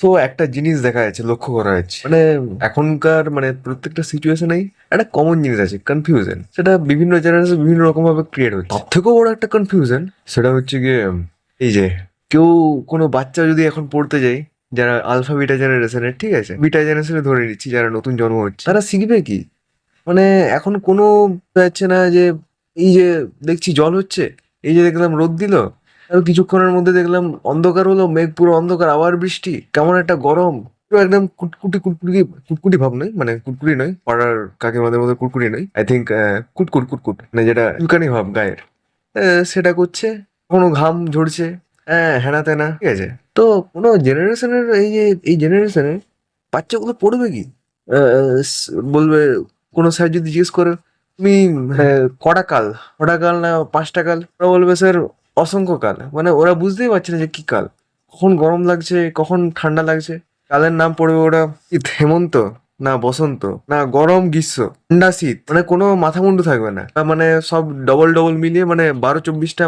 তো একটা জিনিস দেখা যাচ্ছে, লক্ষ্য করা যাচ্ছে, মানে এখনকার মানে প্রত্যেকটা সিচুয়েশনেই একটা কমন জিনিস আছে, কনফিউশন। সেটা বিভিন্ন জেনারেশন বিভিন্ন রকম ভাবে ক্রিয়েট হচ্ছে। সব থেকেও বড় একটা কনফিউশন সেটা হচ্ছে গিয়ে এই যে কেউ কোনো বাচ্চা যদি এখন পড়তে যায়, যারা আলফা বিটা জেনারেশনের, ঠিক আছে, বিটা জেনারেশনে ধরে নিচ্ছি, যারা নতুন জন্ম হচ্ছে, তারা শিখবে কি? মানে এখন কোনো যাচ্ছে না যে এই যে দেখছি জল হচ্ছে, এই যে দেখলাম রোদ দিল, আর কিছুক্ষণের মধ্যে দেখলাম অন্ধকার হলো, মেঘ পুরো অন্ধকার, আবার বৃষ্টি, কেমন একটা গরম, পুরো একদম কুটকুটি কুটকুটি, কুটকুটি ভাব নয়, মানে কুটকুটি নয়, পাড়ার কাকিমাদের মধ্যে কুটকুটি নয়, আই থিঙ্ক কুটকুট কুটকুট, মানে যেটা চুলকানি ভাব গায়ের, সেটা করছে, কোনো ঘাম ঝরছে, হ্যাঁ হ্যানা ত্যানা, ঠিক আছে। তো কোনো জেনারেশনের এই জেনারেশনের বাচ্চাগুলো পড়বে কি? বলবে, কোনো স্যার যদি জিজ্ঞেস করে তুমি কটা কাল, কটা কাল না 5টা কাল, ওরা বলবে স্যার অসংখ্য কাল। মানে ওরা বুঝতেই পারছে না যে কি কাল, কখন গরম লাগছে, কখন ঠান্ডা লাগছে। কালের নাম পড়বে ওরা, কি হেমন্ত না বসন্ত না গরম গ্রীষ্ম ঠান্ডা শীত, মানে কোনো মাথা মুন্ডু থাকবে না। মানে সব ডবল ডবল মিলিয়ে মানে 12-24টা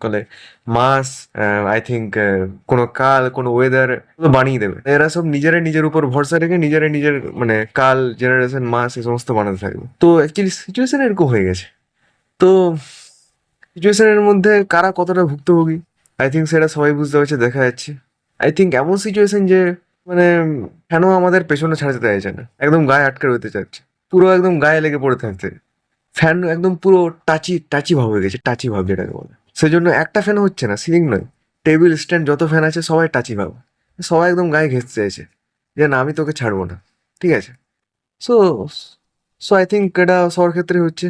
বলে মাস, আই থিঙ্ক কোনো কাল, কোনো ওয়েদার বানিয়ে দেবে। এরা সব নিজেরাই নিজের উপর ভরসা রেখে নিজেরাই নিজের মানে কাল, জেনারেশন, মাস এই সমস্ত বানাতে থাকবে। তো অ্যাকচুয়ালি সিচুয়েশন এরকম হয়ে গেছে। তো সিচুয়েশনের মধ্যে কারা কতটা ভুক্তভোগী, আই থিঙ্ক সেটা সবাই বুঝতে পারছে, দেখা যাচ্ছে। আই থিঙ্ক এমন সিচুয়েশন যে মানে কেন আমাদের পেছনে ছাড়তে চাইছে না, একদম গায়ে আটকে রইতে চাচ্ছে, পুরো একদম গায়ে লেগে পড়ে থাকতে। ফ্যান একদম পুরো টাচি টাচি ভাব হয়ে গেছে, টাচি ভাব যেটাকে বলে। সেজন্য একটা ফ্যান হচ্ছে না, সিলিং নয়, টেবিল স্ট্যান্ড যত ফ্যান আছে সবাই টাচি ভাব, সবাই একদম গায়ে ঘেঁচতে চাইছে যে না আমি তোকে ছাড়বো না, ঠিক আছে। সো সো আই থিঙ্ক এটা সবার ক্ষেত্রে হচ্ছে।